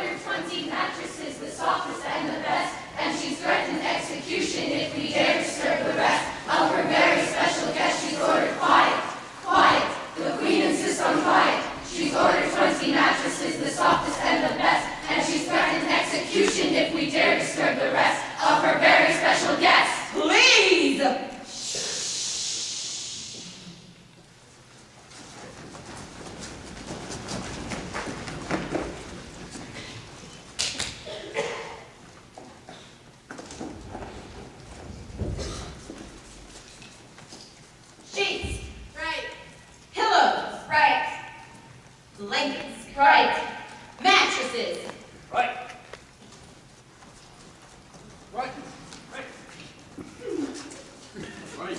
Mattresses, the softest and the best, and she's threatened execution if we dare disturb the rest of her very special guest. She's ordered quiet, quiet. The queen insists on quiet. She's ordered 20 mattresses, the softest and the best, and she's threatened execution if we dare disturb the rest of her very special guest. Please! Sheets. Right, Pillows. right, Blankets. right. Mattresses. Right. Right. Right. Right.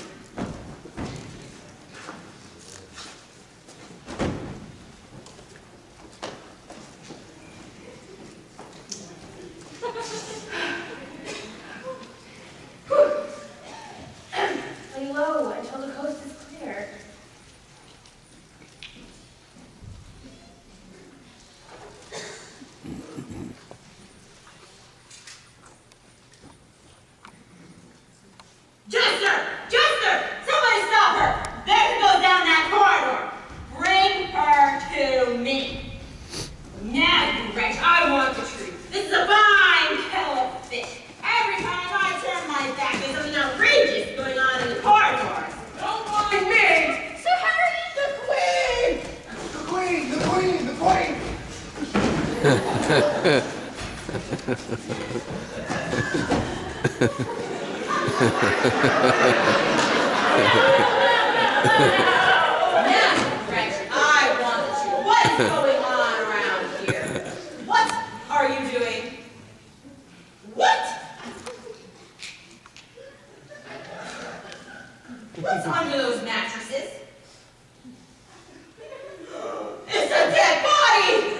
Lay low until the coast is clear. Jester! Jester! Somebody stop her! There she goes down that corridor! Bring her to me! Now, you wretch, I want the truth. This is a fine kettle of fish. Every time I turn my back, there's something outrageous going on in the corridors. Don't mind me! Sir Harry, the Queen! The queen! The queen! The queen! Now, wretch, I want the truth. What is going on around here? What are you doing? What? What's under those mattresses? It's a dead body!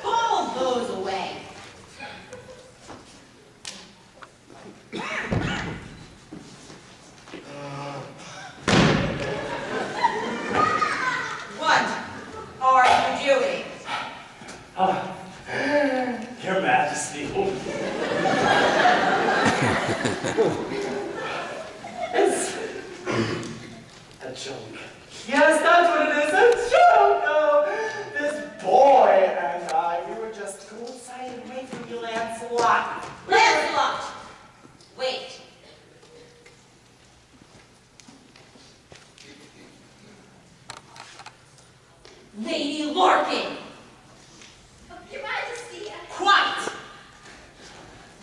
Pull those away. What are you doing? Your Majesty. It's a joke. Yes, that's what it is. A joke. Oh, this boy and I, we were just cool-sided away from you, Lancelot. Lancelot! Wait. Lady Larkin! Your Majesty, Quiet!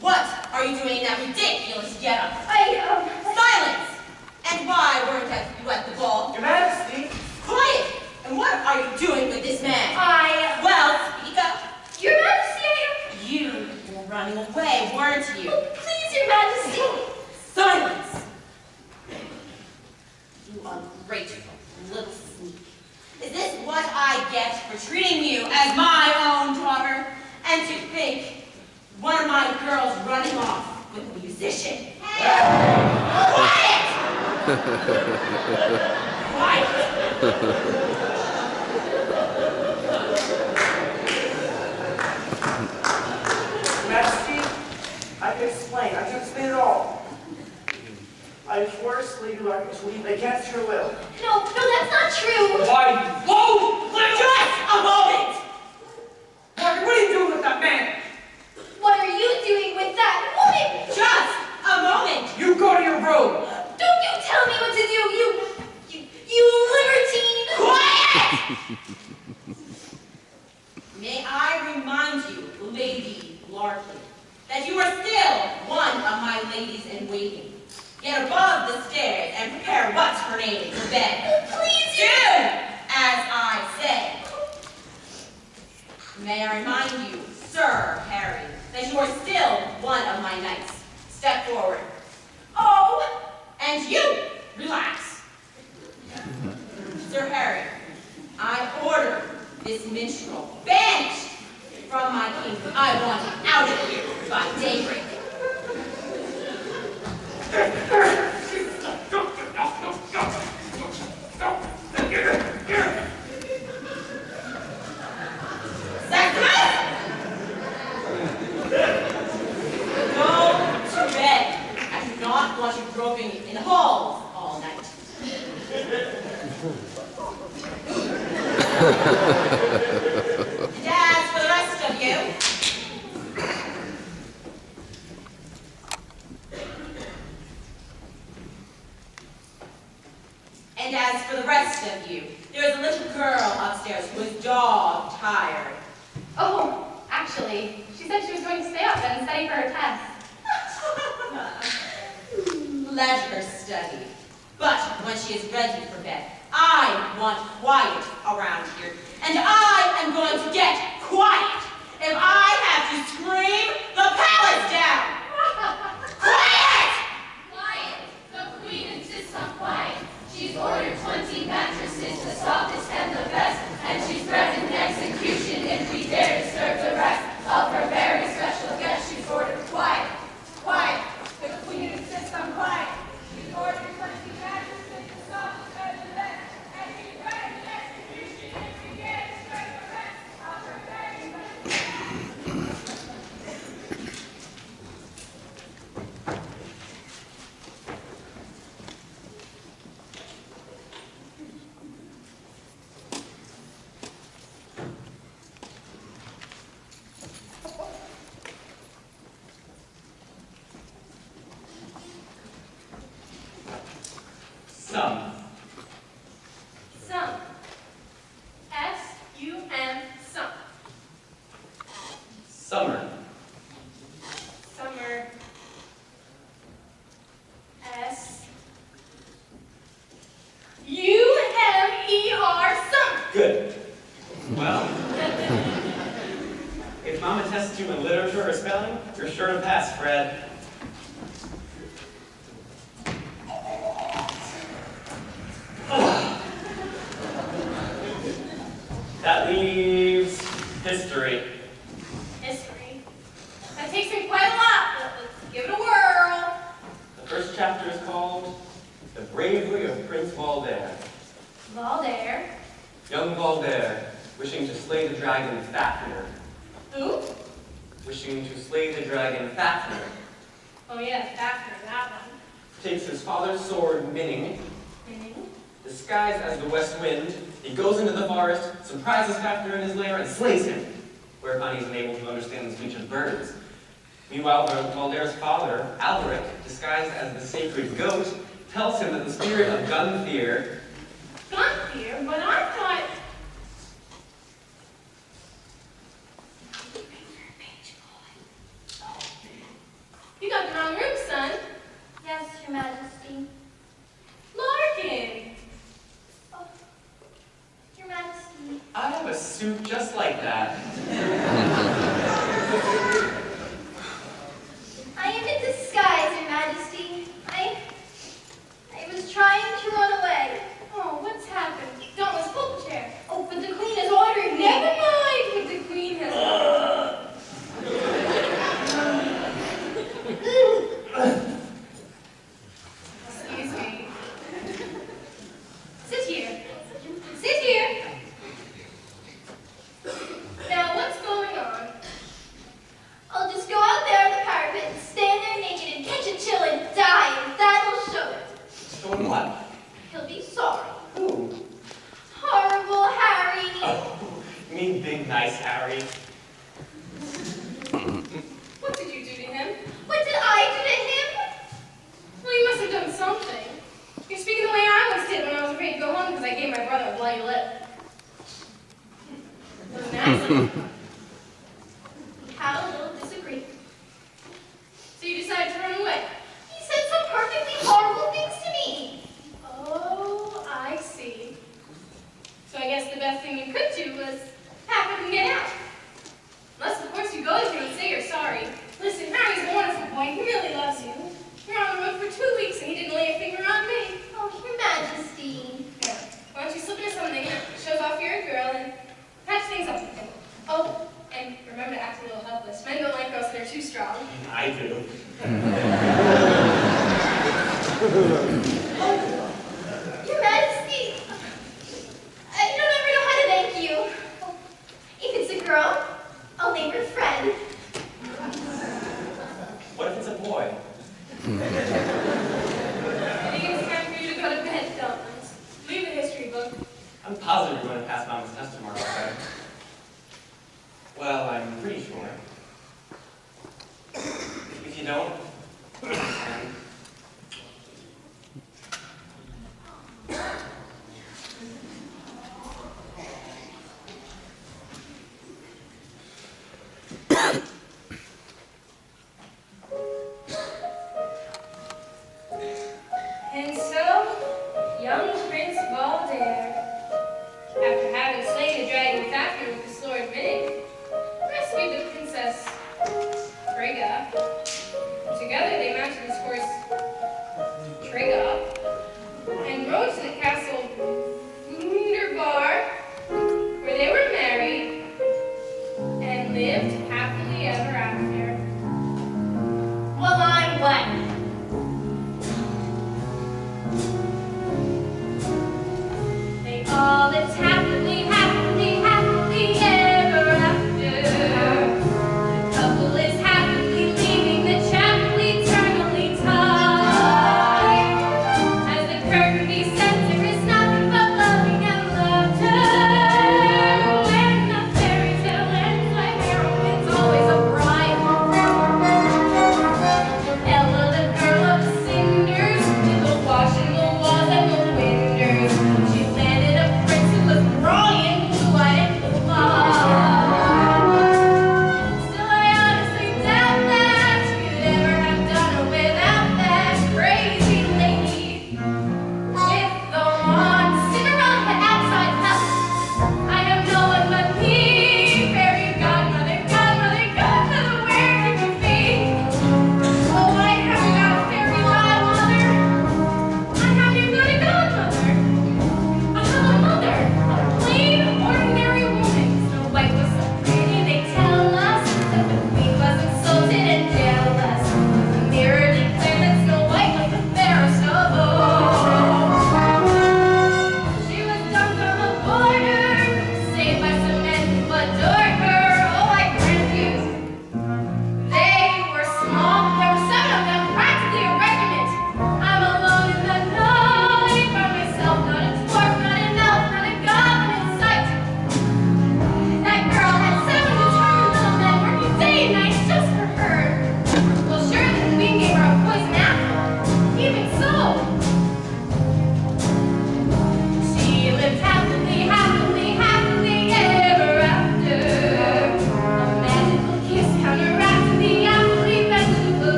What are you doing in that ridiculous getup? Silence! And why weren't you at the ball? Your Majesty. Quiet! And what are you doing with this man? Well, speak up. Your Majesty, You were running away, weren't you? please, Your Majesty. Silence! You ungrateful little sneak. Is this what I get for treating you as my own daughter? And to think one of my girls running off with a musician? Quiet! Quiet! Majesty, I can explain. I can explain it all. I forced Lady Larkin to leave against her will. No, that's not true. Why? Whoa! Just a moment! Larkin, what are you doing with that man? What are you doing with that woman? Just a moment! You go to your room. Don't you tell me what to do, you libertine! Quiet! May I remind you, Lady Larkin, that you are still one of my ladies in waiting. Get above the stairs and prepare what's her name for bed. Please, Do as I say. May I remind you, Sir Harry, that you are still one of my knights. Step forward. Oh, and you, relax. Sir Harry, I order this minstrel banished from my kingdom. I want him out of here by daybreak. Want you groping in the halls all night. And as for the rest of you, there is a little girl upstairs who is dog-tired. Oh, actually, she said she was going to stay up and study for her test. Let her study. But when she is ready for bed, I want quiet around here. And I am going to get quiet if I have to scream the palace down. Quiet! Quiet! The queen insists on quiet. She's ordered 20 mattresses, the softest and the best, and she's threatened execution if we dare disturb the rest of her very special guest. She's ordered quiet. Quiet! The queen insists on quiet. She's ordered 20 mattresses, the softest and the best, and she's threatened execution if we dare disturb the rest of her very special guest. Some. Some. S-U-M, some. Summer. Summer. S-U-M-E-R, summer. Good. Well, if Mama tests you in literature or spelling, you're sure to pass, Fred. That leaves history. History. That takes me quite a lot, but let's give it a whirl. The first chapter is called The Bravery of Prince Valder. Valder. Young Valder, wishing to slay the dragon Fafnir. Who? Wishing to slay the dragon Fafnir, Oh yeah, Fafnir, that one. takes his father's sword, Minning, Minning. disguised as the West Wind. He goes into the forest, surprises Fafnir in his lair, and slays him, whereupon he's unable to understand the speech of birds. Meanwhile, Valder's father, Alaric, disguised as the sacred goat, tells him that the spirit of Gunther, Gunther? But I thought... You got the wrong room, son. Yes, Your Majesty. Larkin! Oh, Your Majesty. I have a suit just like that. I am in disguise, Your Majesty. I was trying to run away. Oh, what's happened? Dauntless pull chair. Oh, but the Queen has ordered me. Never mind what the queen has Excuse me. Sit here. Sit here. Now, what's going on? I'll just go out there on the parapet and stand there naked and catch a chill and die, and that'll show it. Doing what? He'll be sorry. Who? Horrible Harry. Oh, you mean big, nice Harry? What did you do to him? What did I do to him? Well, you must have done something. You're speaking the way I once did when I was afraid to go home because I gave my brother a bloody lip. It was an accident. We had a little disagreement. So you decided to run away. He said some perfectly horrible things to me. Oh, I see. So I guess the best thing you could do was pack up and get out. Unless, of course, you go to him and say you're sorry. Listen, Harry's a wonderful boy. He really loves you. 2 weeks and he didn't lay a finger on me. Oh, Your Majesty. Yeah. Why don't you slip into something that shows off you're a girl and patch things up with him. Oh, and remember to act a little helpless. Men don't like girls that are too strong. I do. Your Majesty, I don't ever know how to thank you. If it's a girl, I'll name her Fred. What if it's a boy? I think it's time for you to go to bed, Delphins. Leave the history book. I'm positive you're going to pass Mama's test tomorrow, okay? Well, I'm pretty sure. If you don't,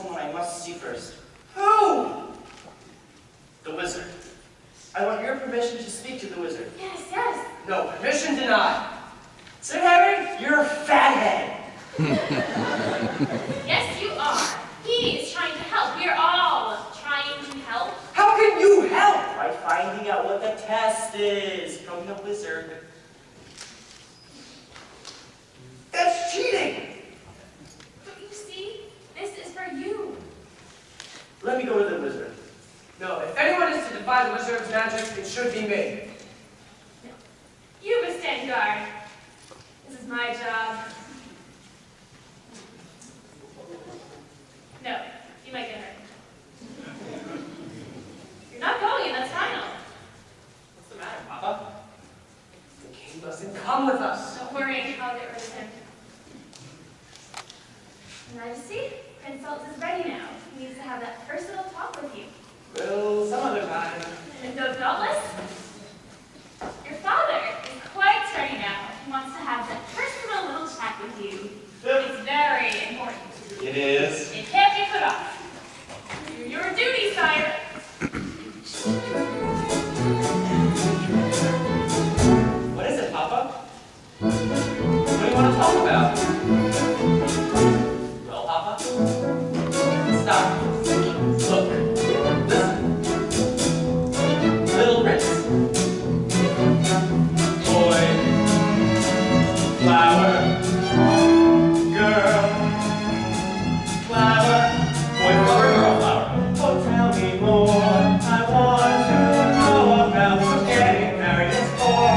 someone I must see first. Who? The wizard. I want your permission to speak to the wizard. Yes, yes. No, permission denied. Sir Harry, you're a fathead. Yes, you are. He is trying to help. We're all trying to help. How can you help? By finding out what the test is from the wizard. That's cheating! But you see, this is for you. Let me go to the wizard. No, if anyone is to defy the wizard's magic, it should be me. You must stand guard. This is my job. No, you might get hurt. You're not going in, that's final. What's the matter, Papa? The king doesn't come with us. Don't worry, I'll get rid of him. Your Majesty, Prince Salt is ready now. He needs to have that personal talk with you. Well, some other time. And so, doubtless, your father is quite ready now. He wants to have that personal little chat with you. It's very important. It is. It can't be put off. Do your duty, sire. What is it, Papa? What do you want to talk about? Well, Papa? Stop. Look. Listen. Little prince. Boy. Flower. Girl. Flower. Boy, flower, girl, flower. Oh, tell me more. I want to know about what getting married is for.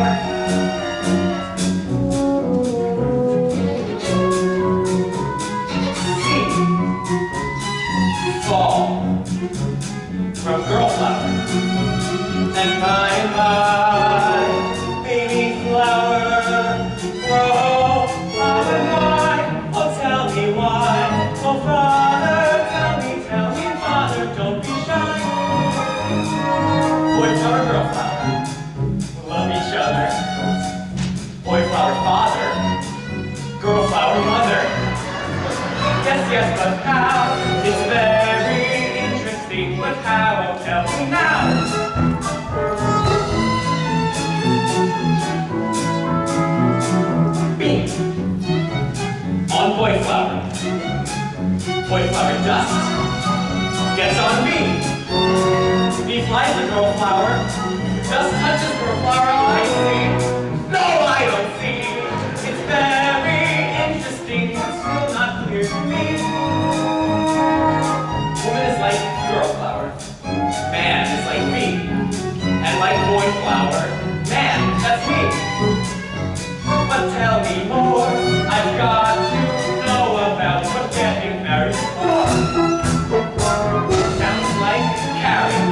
Fall from girl flower, and by and by, baby flower, grow up and why? Oh, tell me why. Oh, father, tell me, father, don't be shy. Boy flower, girl flower, love each other. Boy flower, father, girl flower, mother. Yes, but how? It's very interesting, but how? Tell me now. Beam on boy flower. Boy flower dust gets on bee. Bee flies the girl flower. Dust touches girl flower. I see. No, I don't see. It's very interesting, but still not clear to me. Woman is like girl flower, man is like me, and like boy flower, man, that's me. But tell me more, I've got to know about what getting married is for. Sounds like Carrie.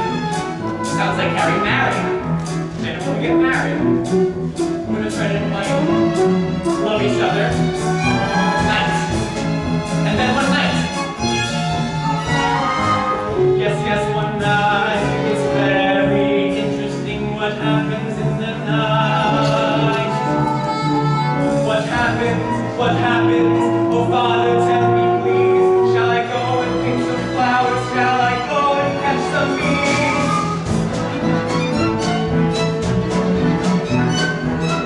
Sounds like Carrie married. And when we get married, we're gonna try to invite, love each other, night. And then one night. Yes, one night. It's very interesting what happens in the night. What happens? Oh, Father, tell me, please. Shall I go and pick some flowers? Shall I go and catch some bees?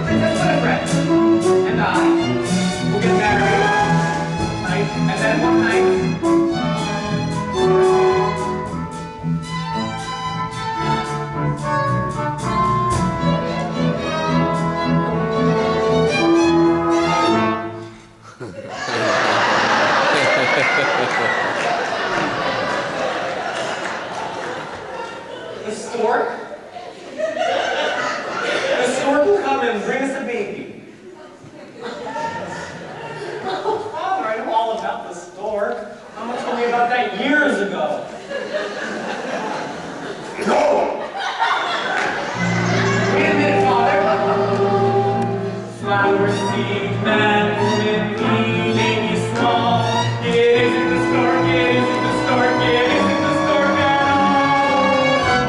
Princess Winifred and I will get married tonight, and then one night. The stork will come and bring us a baby. Oh, Father, I know all about the stork. Mama told me about that years ago. No! Wait a minute, Father. Flower seed management, baby small. It isn't the stork, it isn't the stork, it isn't the stork at all.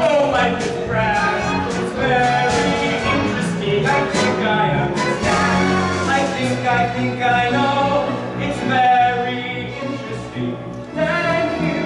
Oh, life is grand, it's very interesting. I think I understand. I think I know. It's very interesting that I'm here.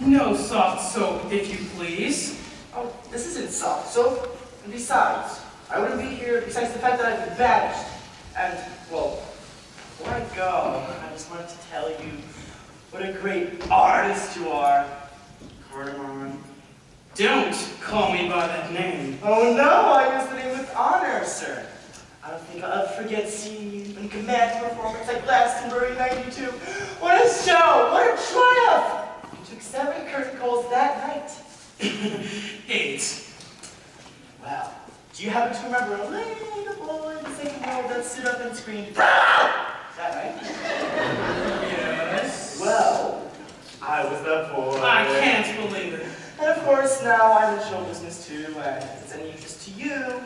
No soft soap, if you please. Oh, this isn't soft soap. And besides, I wouldn't be here besides the fact that I've been banished. And, well, before I go, I just wanted to tell you what a great artist you are, Cardamon. Don't call me by that name. Oh no, I use the name with honor, sir. I don't think I'll ever forget seeing you in command performance like Glastonbury 92. What a show! What a triumph! You took 7 curtain calls that night. 8. Well, do you happen to remember a little boy in the second world that stood up and screamed, "Bravo!" Is that right? Yes. Well, I was that boy. I can't believe it. And of course, now I'm in show business too, and if it's any interest to you,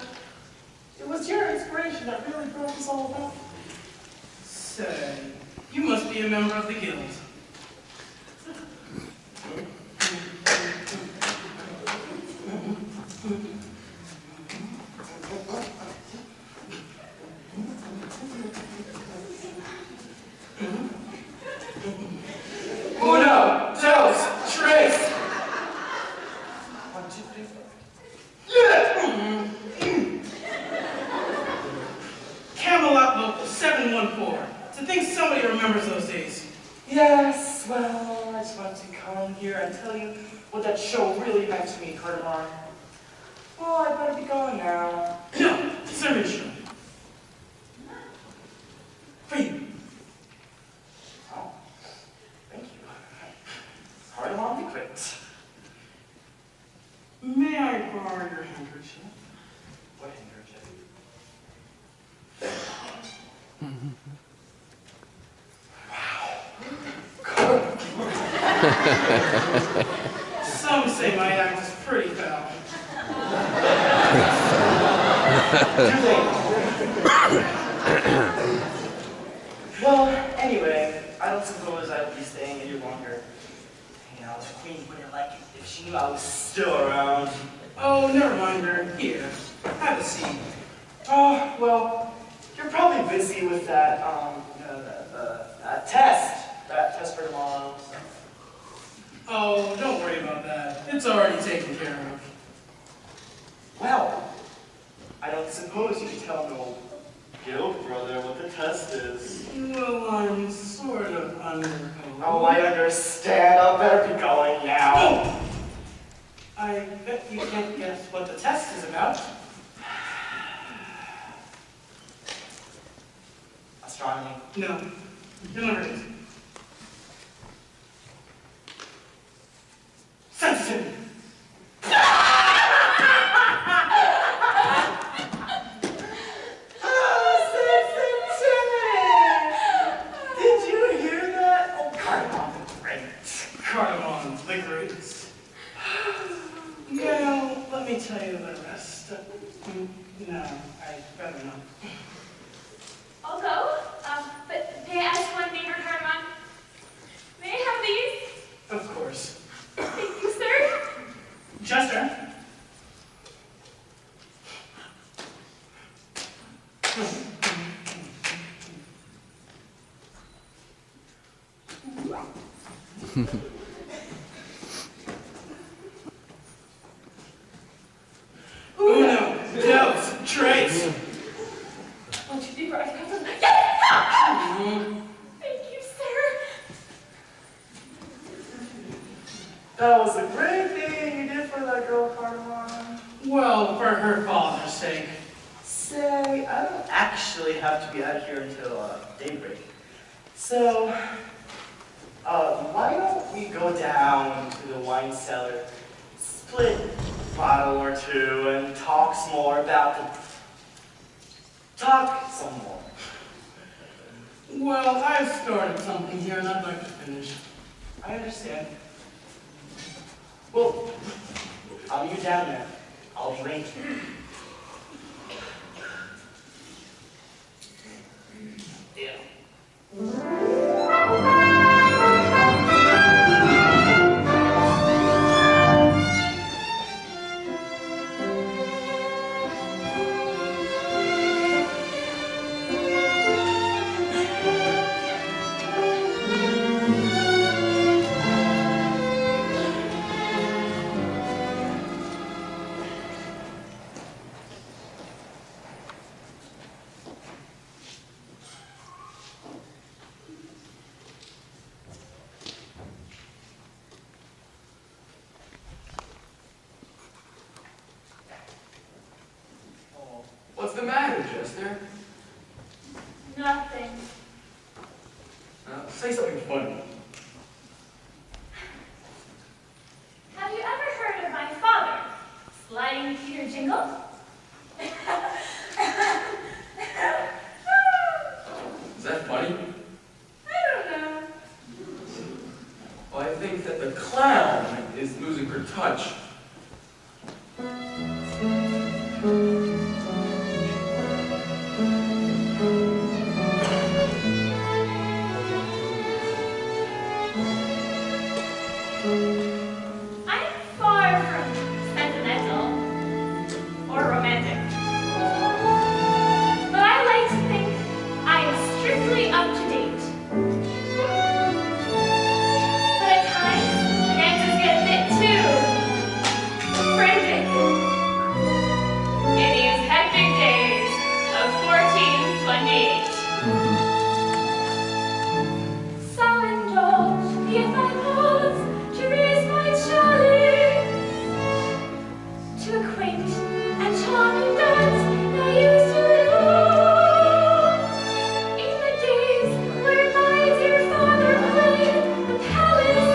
it was your inspiration that really brought this all about. Say, you must be a member of the guild. Uno, dos, tres. 1, 2, 3, 4. Yeah! Camelot Local 714. To think somebody remembers those days. Yes, well, I just wanted to come here and tell you what that show really meant to me, Cardamon. Well, I better be going now. No, servant show. For you. Oh, thank you. Cardamon the Great. May I borrow your handkerchief? What handkerchief? Some say my act is pretty foul. Too late. Well, anyway, I don't suppose I would be staying any longer. Hanging out with Queen wouldn't like it if she knew I was still around. Oh, never mind her. Here, have a seat. Oh, well, you're probably busy with that, that test for tomorrow. So. Oh, don't worry about that. It's already taken care of. Well, I don't suppose you can tell no guild brother what the test is. Well, I'm sort of under. Oh, I understand. I'll better be going now. Oh! I bet you can't guess what the test is about. Astronomy. No, you'll never guess. Sensitivity. Did you hear that? Oh, Cardamon the Great. Cardamon the Greatest. Now, let me tell you the rest. No, I better not. I'll go. But may I ask one favor, Cardamon? May I have these? Of course. Thank you, sir. Chester. Uno, dos, tres. 1, 2, 3, 4, I can count them. Yes! Thank you, sir. That was a great thing you did for that girl, Cardamon. Well, for her father's sake. Say, I don't actually have to be out here until daybreak. So, why don't we go down to the wine cellar, split a bottle or two, and talk some more about the... Talk some more. Well, I've started something here and I'd like to finish. I understand. Well, I'll meet you down there. I'll be waiting. Yeah. is there? Nothing. Say something funny. Have you ever heard of my father, Sliding Peter Jingle? Is that funny? I don't know. Well, I think that the clown is losing her touch. I'm far from sentimental or romantic. But I like to think I am strictly up to date. But at times, the answers get a bit too frantic. In these hectic days of 1428. So indulge me if I pause to raise my chalice to a quaint and charming dance I used to know in the days where my dear father played the palace.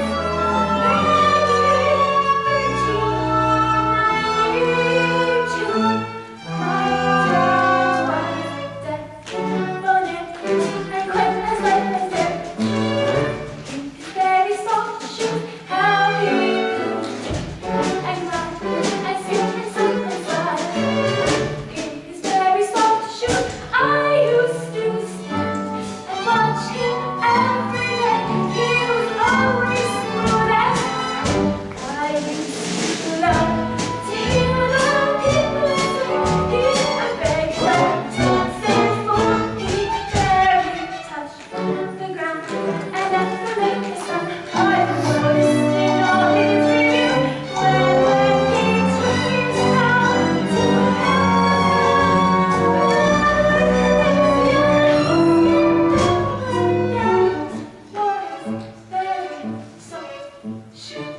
My dad was deaf, bonnet, and quite as well as deaf. In his very soft shoes, how he moved and laughed and sang and sang and sighed. In his very soft shoes, I used to stand and watch him every day. He was always smooth as I used to love to hear the people say, "Here I beg them to sing for me." Very touched the ground and at the lake the sun. I've noticed in all his reviews when he took his sound to very soft shoes.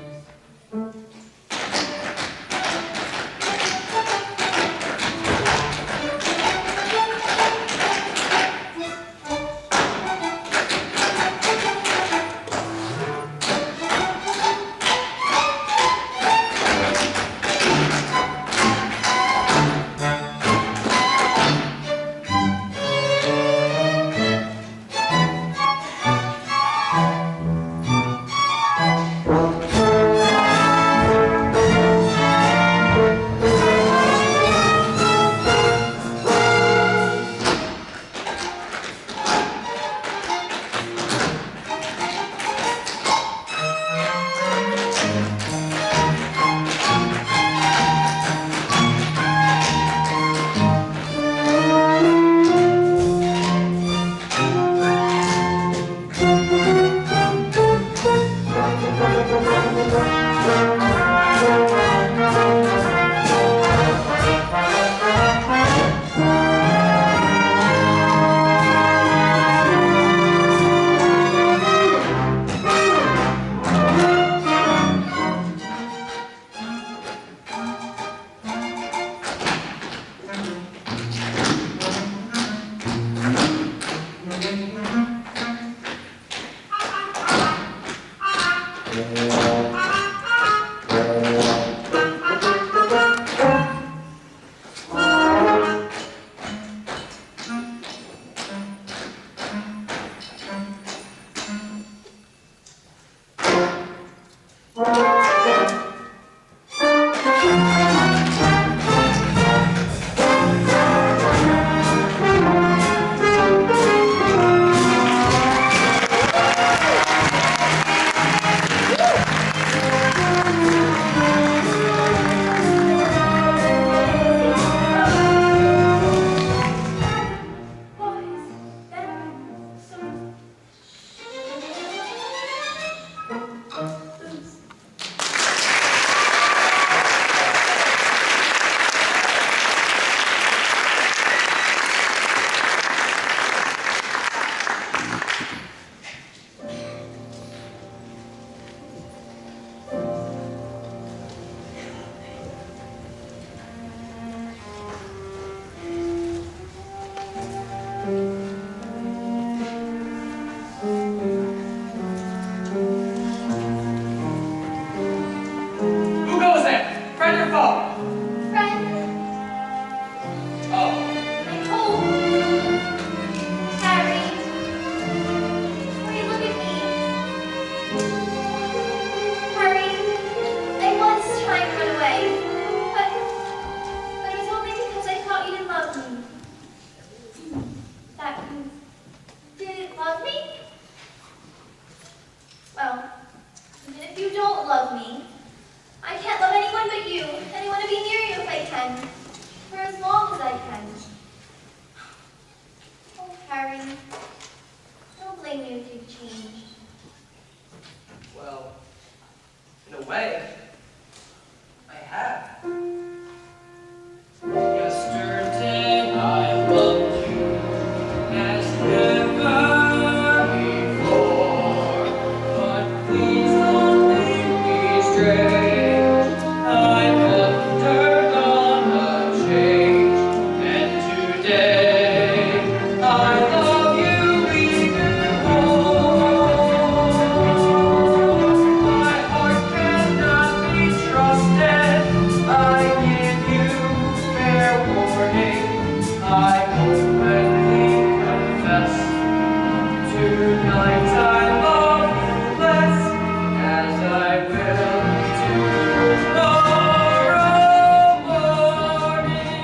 love me. I can't love anyone but you, and I want to be near you if I can, for as long as I can. Oh, Harry, I don't blame you if you've changed. Well, in a way, I have. Yesterday I loved you as never before, but please don't leave me stray. I've undergone a change, and today I love you even more. My heart cannot be trusted. I give you fair warning. I openly confess. Tonight I love you less, as I will tomorrow morning.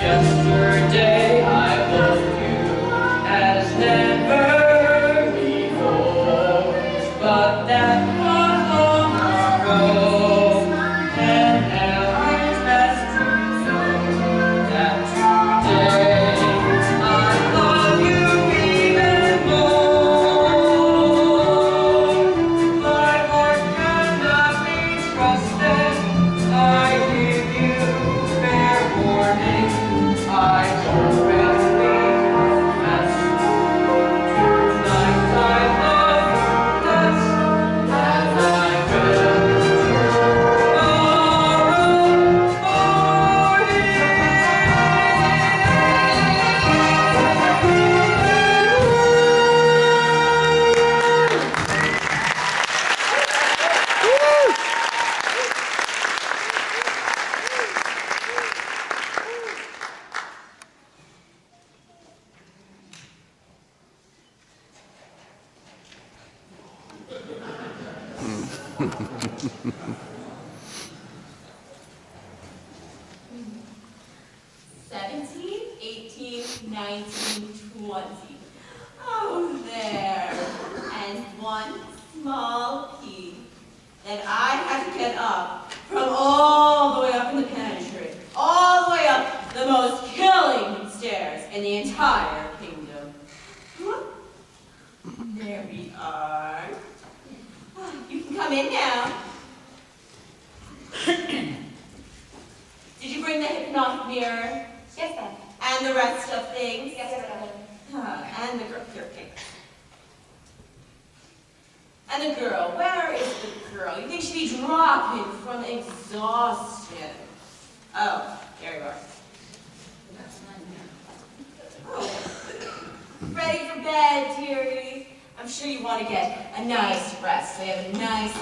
Yesterday I loved you as never before, but that was long ago, and now it's best to know that today I love you even more. My heart cannot be trusted. I give you fair warning. I openly confess. Tonight I love you less, as I will Oh, there. And one small key that I had to get up from all the way up in the pantry, all the way up the most killing stairs in the entire kingdom. There we are. You can come in now. Did you bring the hypnotic mirror? Yes, ma'am. And the rest of things? Yes, ma'am. And the girl, here, okay. And the girl, where is the girl? You think she'd be dropping from exhaustion? Oh, there you are. Oh. Ready for bed, dearie? I'm sure you want to get a nice rest so you have a nice,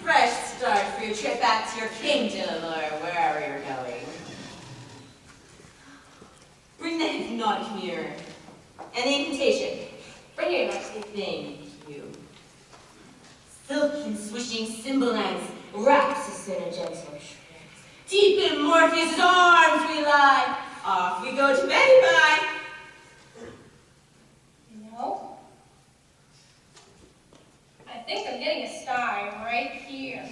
fresh start for your trip back to your kingdom or wherever you're going. Bring the hypnotic mirror and the incantation. Bring your next thing, you. Silken swishing cymbal lines wraps us in a gentle trance. Deep in Morpheus' arms we lie. go to bed, bye. No. I think I'm getting a sty right here.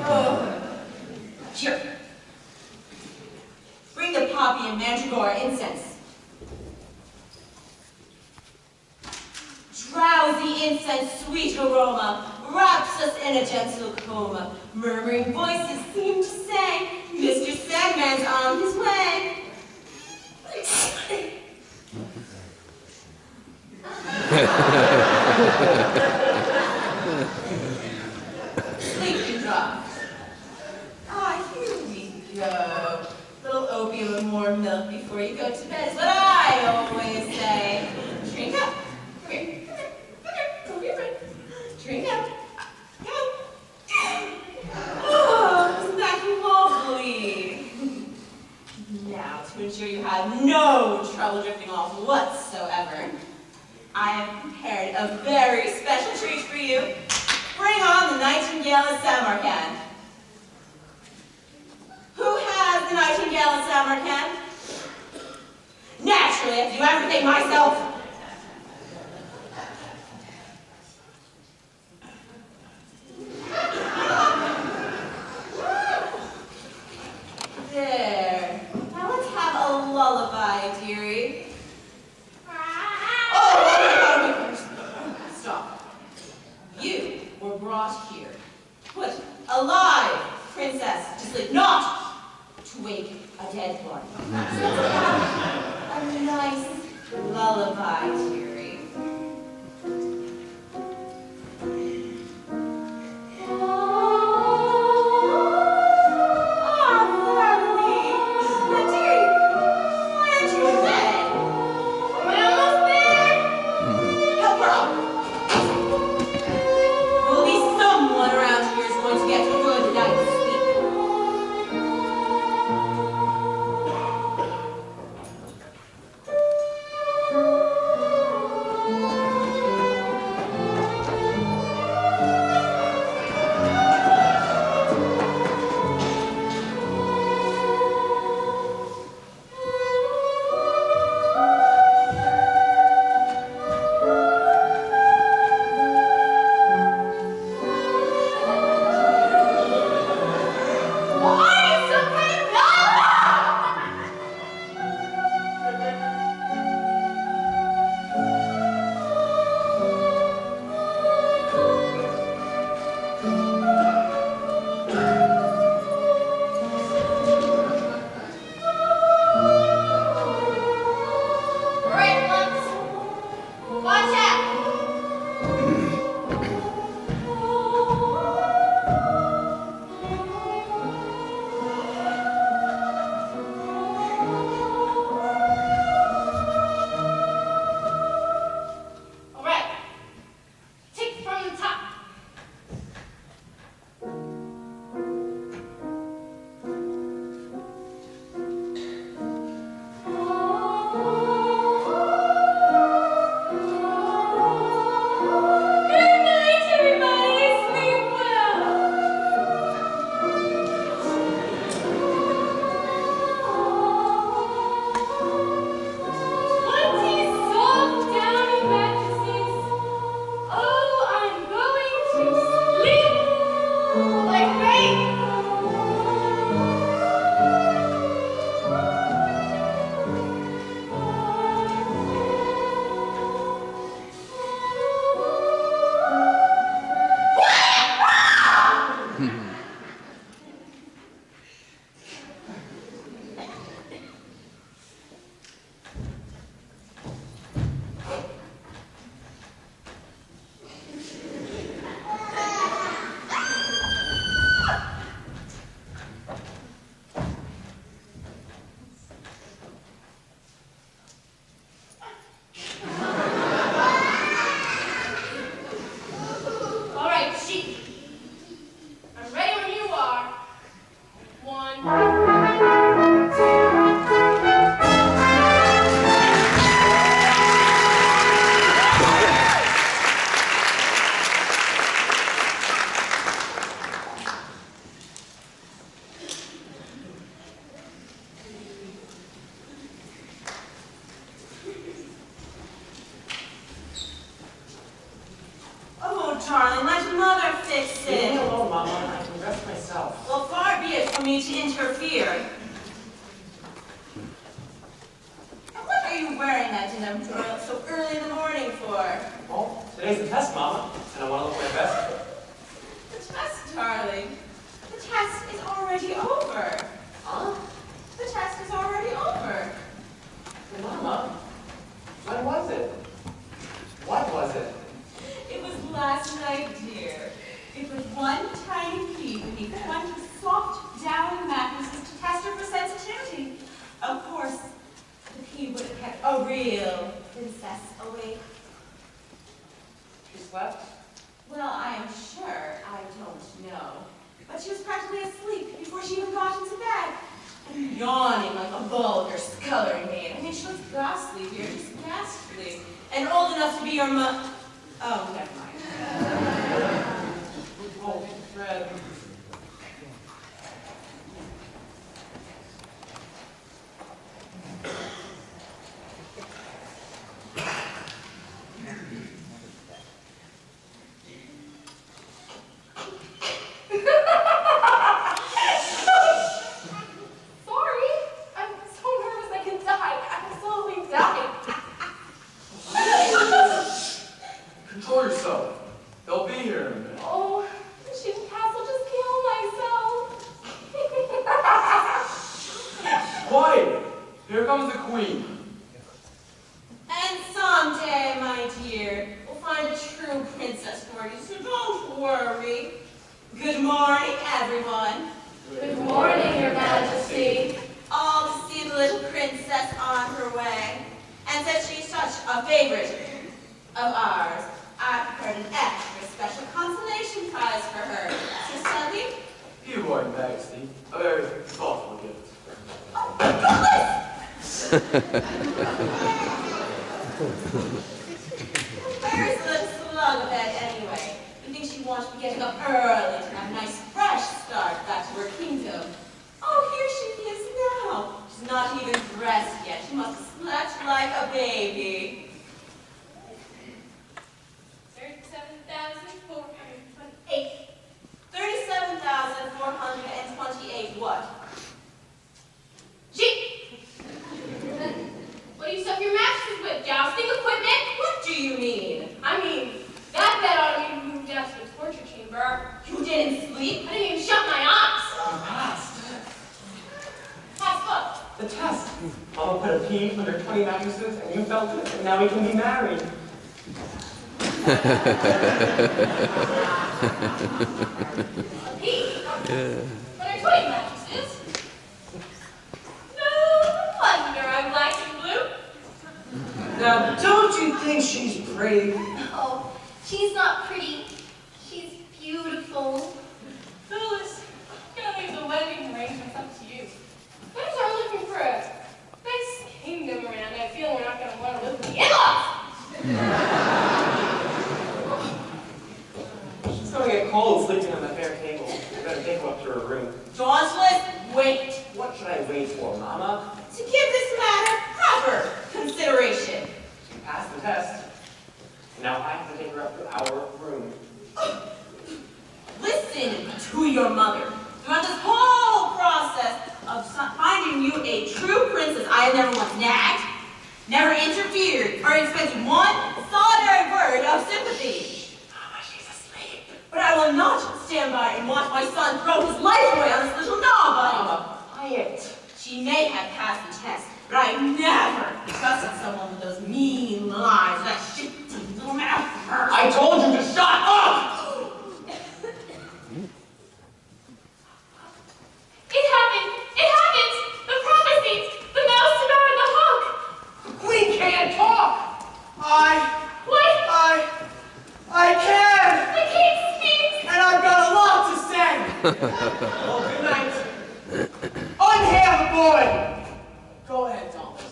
Oh. Here. Bring the poppy and mandragora incense. Drowsy incense, sweet aroma, wraps us in a gentle coma. Murmuring voices seem to say, Mr. Sandman's on his way. Sleeping drop. Ah, here we go. Little opium and more milk before you go to bed is what I always say. Drink up. Come here. Come here. Don't be afraid. Drink up. Come. Oh, isn't that lovely? Now, to ensure you have no trouble drifting off whatsoever, I have prepared a very special treat for you. Bring on the Nightingale of Samarkand. Who has the Nightingale of Samarkand? Naturally, I have to do everything myself. There. Now let's have a lullaby, dearie. Oh, stop. You were brought here. Put alive, princess, to sleep, not to wake a dead one. A nice lullaby, dearie. darling, let mother fix Leave me it. alone, Mama. I can rest myself. Well, far be it from me to interfere. And what are you wearing that dinner so early in the morning for? Well, today's the test, Mama, and I want to look my best. The test, darling. The test is already over. Huh? The test is already over. Hey, Mama, when was it? What was it? It was last night, dear. It was one tiny pea beneath one of the soft down mattresses to test her for sensitivity. Of course, the pea would have kept a real princess awake. She slept? Well, I am sure I don't know. But she was practically asleep before she even got into bed. And yawning like a vulgar scullery maid. I mean, she was ghastly, dear, just ghastly. And old enough to be your Oh, never mind. Oh, Fred. Sorry. I'm so nervous I can die. Absolutely die. Control yourself. They'll be here in a minute. Oh, Chief Castle, just kill myself. Quiet! Here comes the queen. And someday, my dear, we'll find a true princess for you, so don't worry. Good morning, everyone. Good morning, Your Majesty. All to see the little princess on her way. And since she's such a favorite of ours, I prepared an extra special consolation prize for her. Sister Sunny? You, Your Majesty. A very thoughtful gift. Oh, goodness! Where's the little slug of it anyway? You think she wants to be getting up early to have a nice fresh start back to her kingdom? Oh, here she is now. She's not even dressed yet. She must have slept like a baby. 37,428. 37,428 what? Sheep! What do you stuff your mattresses with? Jousting equipment? What do you mean? I mean, that bed ought to be moved down to the torture chamber. You didn't sleep? I didn't even shut my eyes. You passed. Pass what? The test. Mama put a pea under 20 mattresses, and you felt it, and now we can be married. A pea? But are 20 mattresses? No wonder I'm black and blue. Now, don't you think she's pretty? Oh, she's not pretty. She's beautiful. Phyllis, I'm gonna leave the wedding arrangements up to you. Things are looking for a nice kingdom around. I feel we're not gonna want to live with the in-laws. She's going to get cold sleeping on the fair table. We better take her up to her room. Dauntless, wait. What should I wait for, Mama? To give this matter proper consideration. She passed the test. Now I have to take her up to our room. Listen to your mother. Throughout this whole process of finding you a true princess, I have never once nagged, never interfered, or expected one solitary word of sympathy. Mama, she's asleep. But I will not stand by and watch my son throw his life away on this little nobody. Mama, quiet. She may have passed the test, but I never trusted someone with those mean lies, that shifty little mouth of hers. I told you to shut up! It happened! It happened! The prophecies! The mouse devoured the hawk! The queen can't talk! What? I can! The king speaks! And I've got a lot to say! Well, good night. Unhand the boy! Go ahead, Thomas.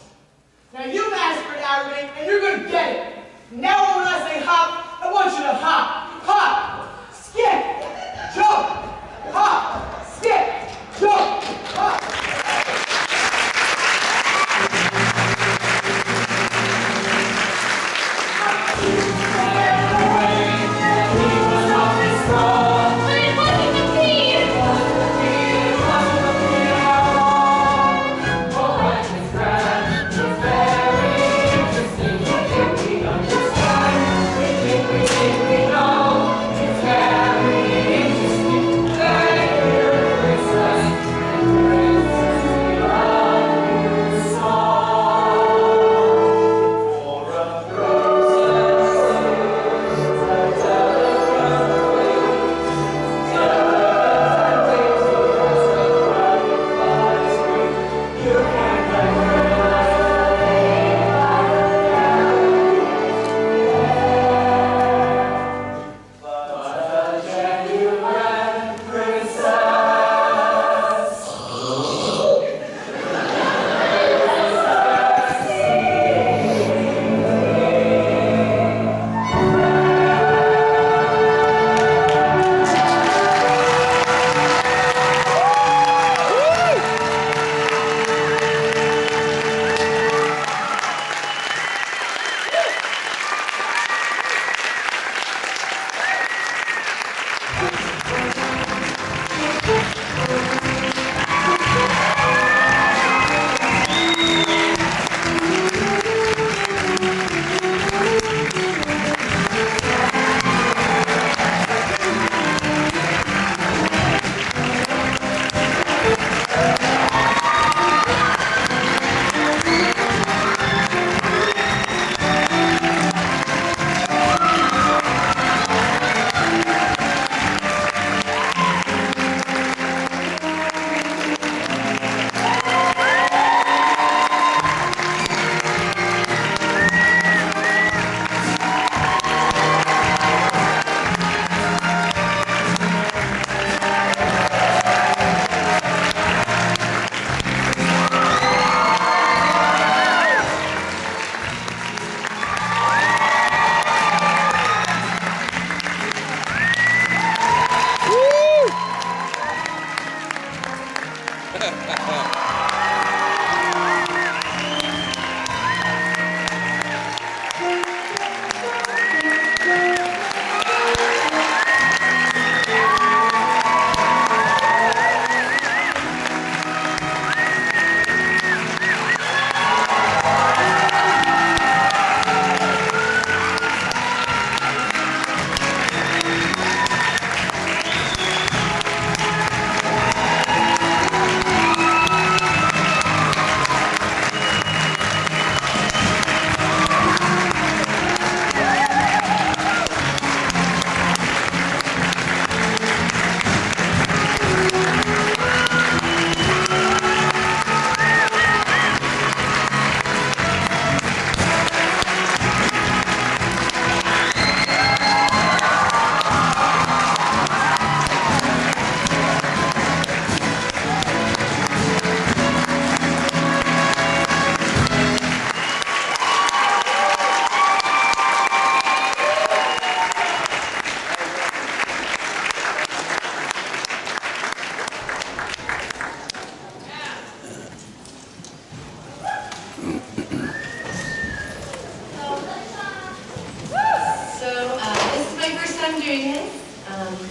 This is my first time doing this.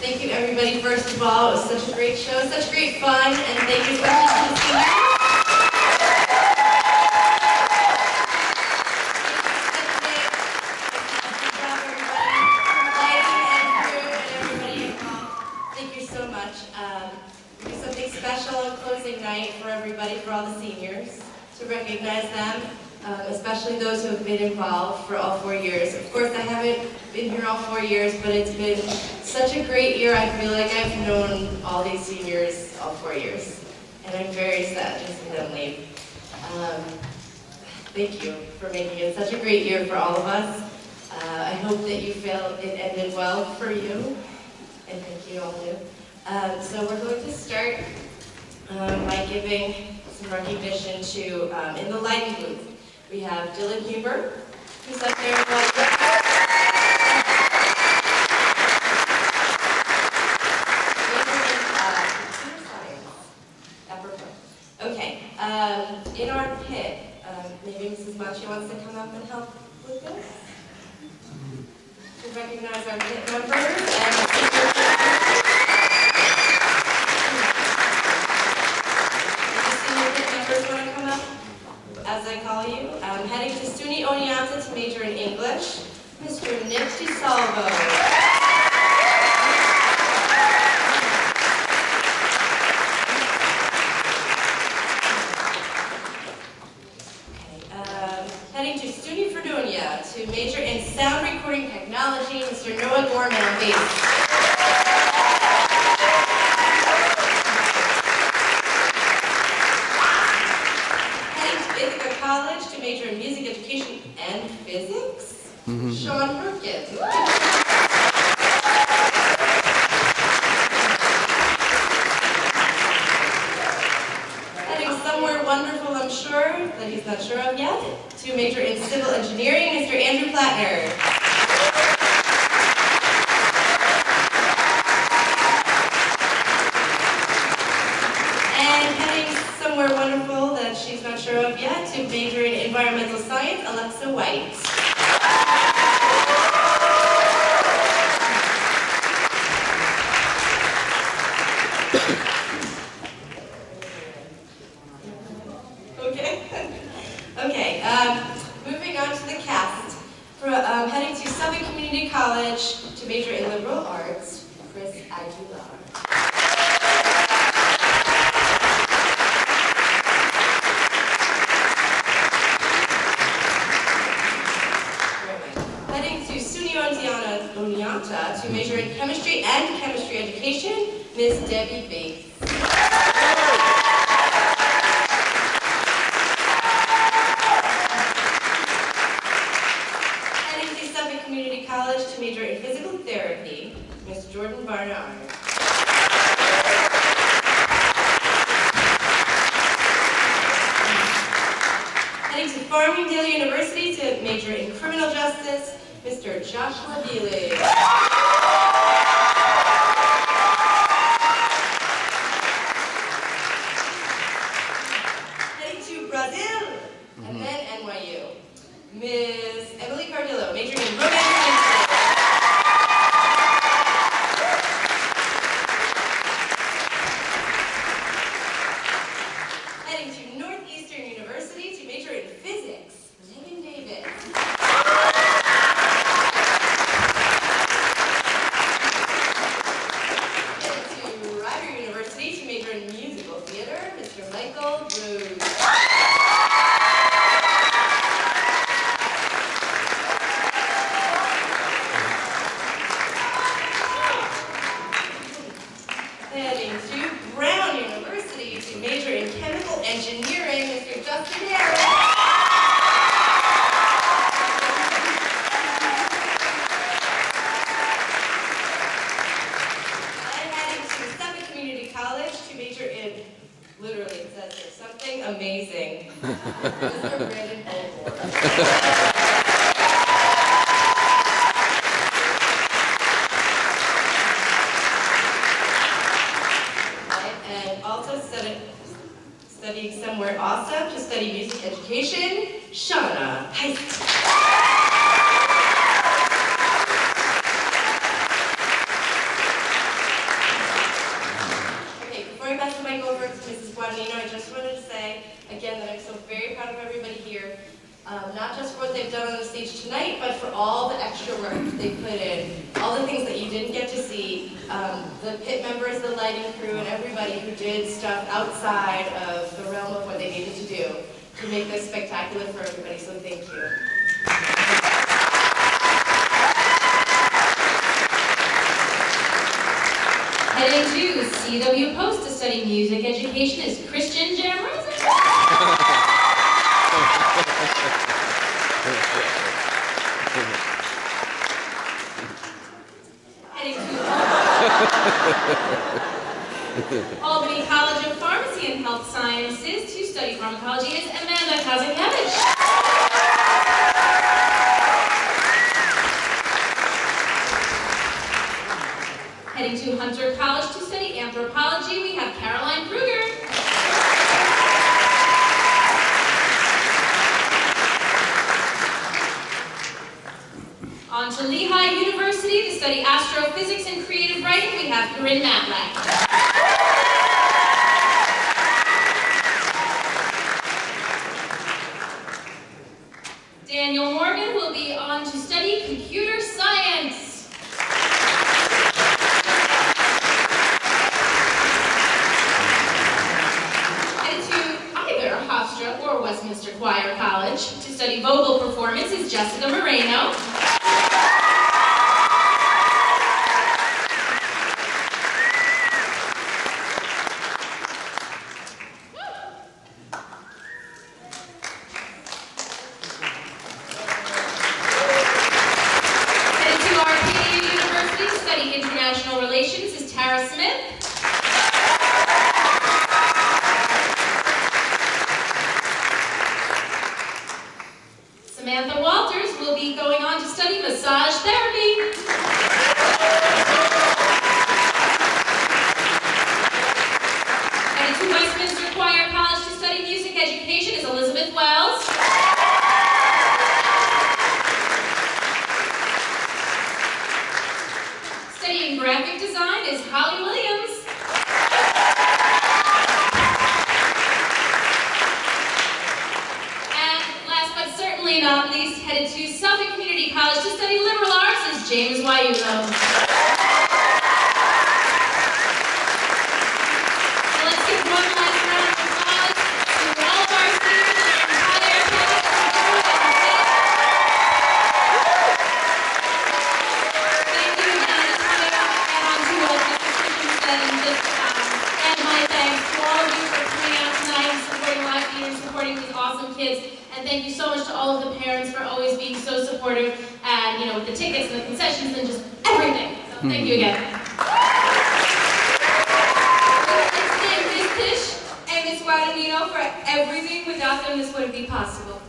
Thank you everybody, first of all. It was such a great show, such great fun, and thank you especially to the seniors. Thank you so much. We do something special on closing night for everybody, for all the seniors, to recognize them. Especially those who have been involved for all 4 years. Of course, I haven't been here all 4 years, but it's been such a great year. I feel like I've known all these seniors all 4 years, and I'm very sad to see them leave. Thank you for making it such a great year for all of us. I hope that you feel it ended well for you, and thank you all of you. So we're going to start by giving some recognition to, in the lighting booth, we have Dylan Huber, who's up there in white record. Computer science. Apropos. Okay. In our pit, maybe Mrs. Machi wants to come up and help with this. To recognize our pit members and as I call you, heading to SUNY Oneonta to major in English, Mr. Nick DeSalvo. Heading to SUNY Fredonia to major in sound recording technology, Mr. Noah Gorman on bass. College to major in music education and physics, Sean Perkins. Heading somewhere wonderful, I'm sure, that he's not sure of yet, to major in civil engineering, Mr. Andrew Plattner. And heading somewhere wonderful that she's not sure of yet, to major in environmental science, Alexa White. Okay, moving on to the cast. Heading to Suffolk Community College to major in liberal arts, Chris Aguilar. Oneonta to major in chemistry and chemistry education, Ms. Debbie Bates. Heading to Suffolk Community College to major in physical therapy, Ms. Jordan Barnard. Heading to Farmingdale University to major in criminal justice, Mr. Joshua Bealey. majoring in romance and heading to Northeastern University to major in physics, Megan Davis. Heading to Rider University to major in musical theater, Mr. Michael Bruce. Heading to Brown University to major in chemical engineering, Mr. Justin Harris. And heading to Suffolk Community College to major in, literally it says here, something amazing, Mr. Brandon Bolborg. And also studying somewhere awesome to study music education, Shauna Height. Okay, before I pass the mic over to Mrs. Guadagnino, I just wanted to say again that I'm so very proud of everybody here. Not just for what they've done on the stage tonight, but for all the extra work they put in, all the things that you didn't get to see, the pit members, the lighting crew, and everybody who did stuff outside of the realm of what they needed to do to make this spectacular for everybody, so thank you. Heading to CW Post to study music education is Christian Jamrosa. Heading to Albany College of Pharmacy and Health Sciences to study pharmacology is Amanda Kazakevich. Heading to Hunter College to study anthropology, we have Caroline Kruger. On to Lehigh University to study astrophysics and creative writing, we have Corinne Matlack. Daniel Morgan will be on to study computer science. Headed to either Hofstra or Westminster Choir College to study vocal performance is Jessica Moreno. International Relations is Tara Smith. Samantha Walters will be going on to study massage therapy. Headed to Westminster Choir College to study music education is Elizabeth Wells. Studying graphic design is Holly Williams. And last but certainly not least, headed to Suffolk Community College to study liberal arts is James Wayulo. So let's give one last round of applause to all of our seniors and our entire campus. Thank you again. And my thanks to all of you for coming out tonight and supporting Live Theater and supporting these awesome kids. And thank you so much to all of the parents for always being so supportive and, with the tickets and the concessions and just everything. So thank you again. Let's thank Ms. Tish and Ms. Guadagnino for everything. Without them, this wouldn't be possible.